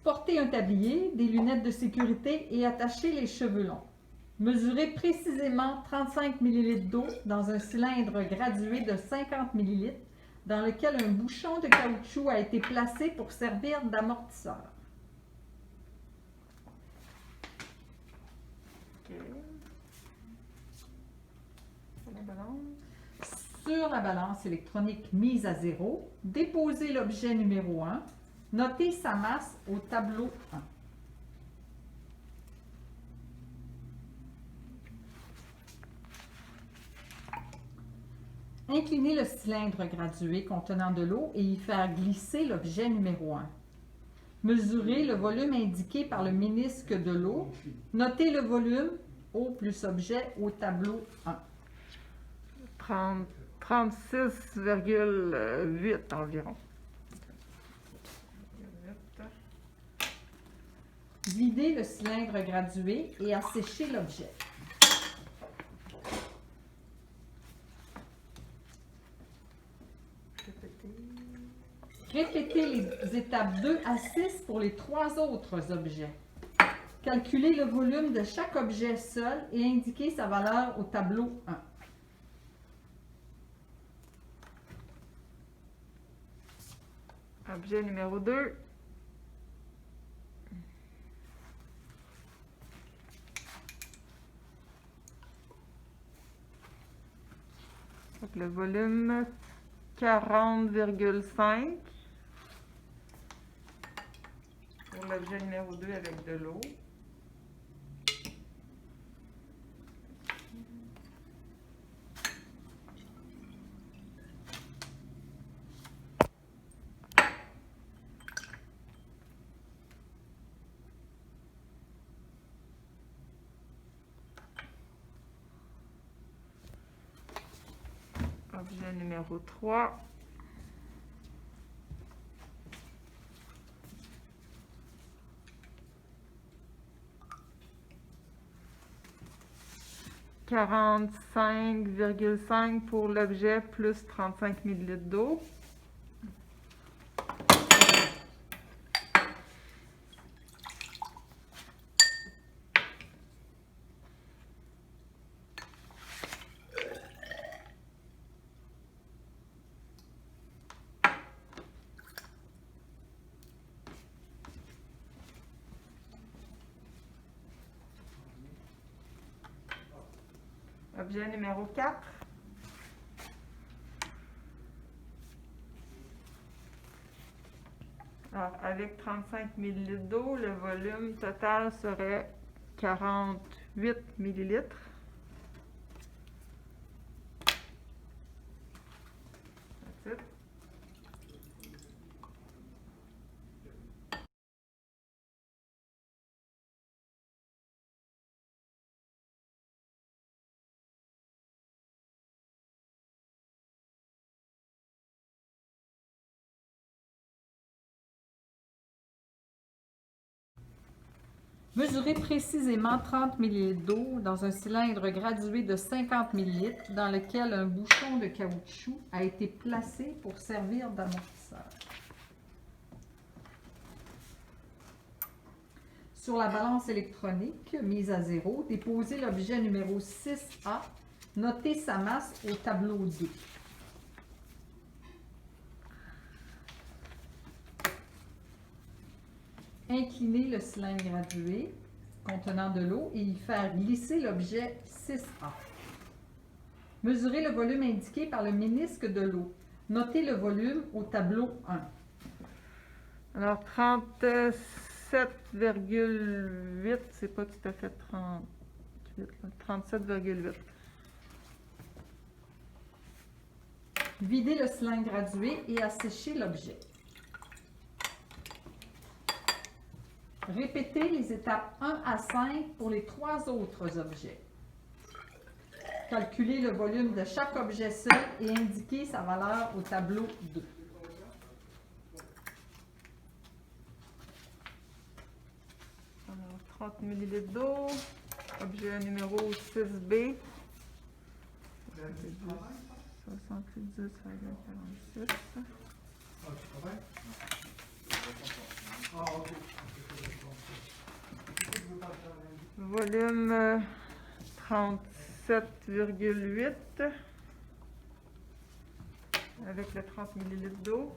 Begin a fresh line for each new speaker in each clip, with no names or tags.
Portez un tablier, des lunettes de sécurité et attachez les cheveux longs. Mesurez précisément 35 ml d'eau dans un cylindre gradué de 50 ml dans lequel un bouchon de caoutchouc a été placé pour servir d'amortisseur. Sur la balance électronique mise à 0, déposez l'objet numéro 1. Notez sa masse au tableau 1. Inclinez le cylindre gradué contenant de l'eau et y faire glisser l'objet numéro 1. Mesurez le volume indiqué par le ménisque de l'eau. Notez le volume, eau plus objet, au tableau 1.
36,8 environ.
Videz le cylindre gradué et asséchez l'objet. Répétez les étapes 2 à 6 pour les 3 autres objets. Calculez le volume de chaque objet seul et indiquez sa valeur au tableau 1.
Objet numéro 2. Donc, le volume 40,5 pour l'objet numéro 2 avec de l'eau. Objet numéro 3. « 45,5 pour l'objet plus 35 ml d'eau. Objet numéro 4. Alors, avec 35 ml d'eau, le volume total serait 48 ml. That's it.
Mesurez précisément 30 ml d'eau dans un cylindre gradué de 50 ml dans lequel un bouchon de caoutchouc a été placé pour servir d'amortisseur. Sur la balance électronique mise à 0, déposez l'objet numéro 6A. Notez sa masse au tableau 2. Inclinez le cylindre gradué contenant de l'eau et y faire glisser l'objet 6A. Mesurez le volume indiqué par le ménisque de l'eau. Notez le volume au tableau 1.
Alors, 37,8, c'est pas tout à fait 38, 37,8.
Videz le cylindre gradué et asséchez l'objet. Répétez les étapes 1 à 5 pour les 3 autres objets. Calculez le volume de chaque objet seul et indiquez sa valeur au tableau 2.
Alors, 30 ml d'eau. Objet numéro 6B. 78,46.
Ah, ok.
Volume 37,8 avec le 30 ml d'eau.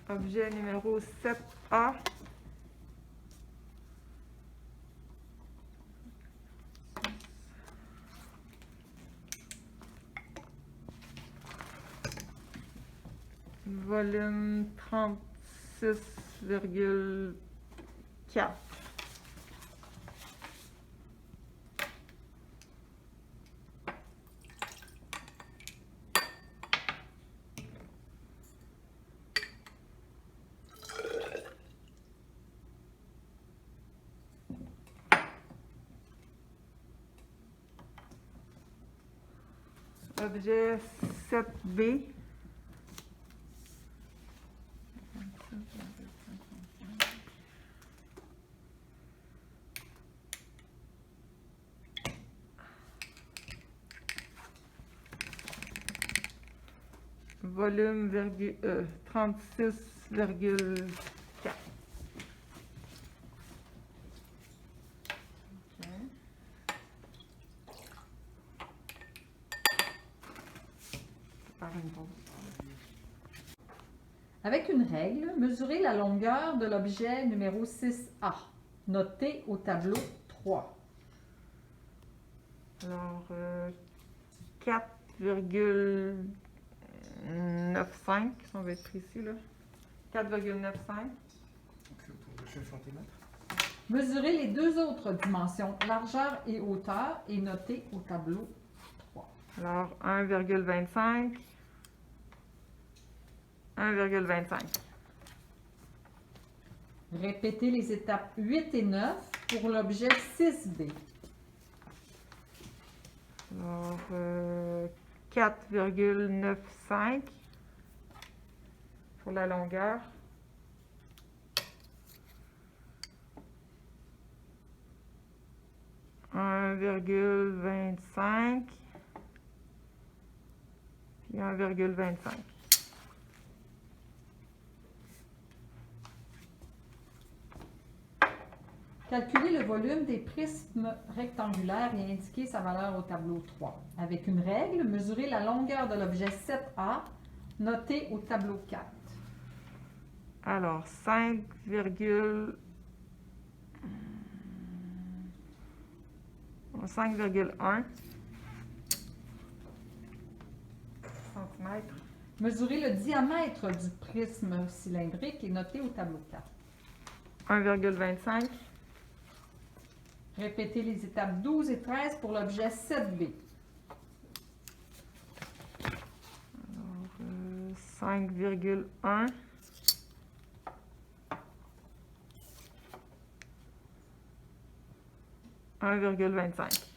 Objet numéro 7A. Volume 36,4. Objet 7B. Volume 36,4.
Avec une règle, mesurez la longueur de l'objet numéro 6A, noté au tableau 3.
Alors, 4,95, si on va être précis, là. 4,95.
Mesurez les deux autres dimensions, largeur et hauteur, et notez au tableau 3.
Alors, 1,25. 1,25.
Répétez les étapes 8 et 9 pour l'objet 6B.
Alors, 4,95 pour la longueur. « 1,25 puis 1,25.
Calculez le volume des prismes rectangulaires et indiquez sa valeur au tableau 3. Avec une règle, mesurez la longueur de l'objet 7A, noté au tableau 4.
Alors, 5,1 cm.
Mesurez le diamètre du prisme cylindrique et notez au tableau 4.
1,25.
Répétez les étapes 12 et 13 pour l'objet 7B.
Alors, 5,1. 1,25.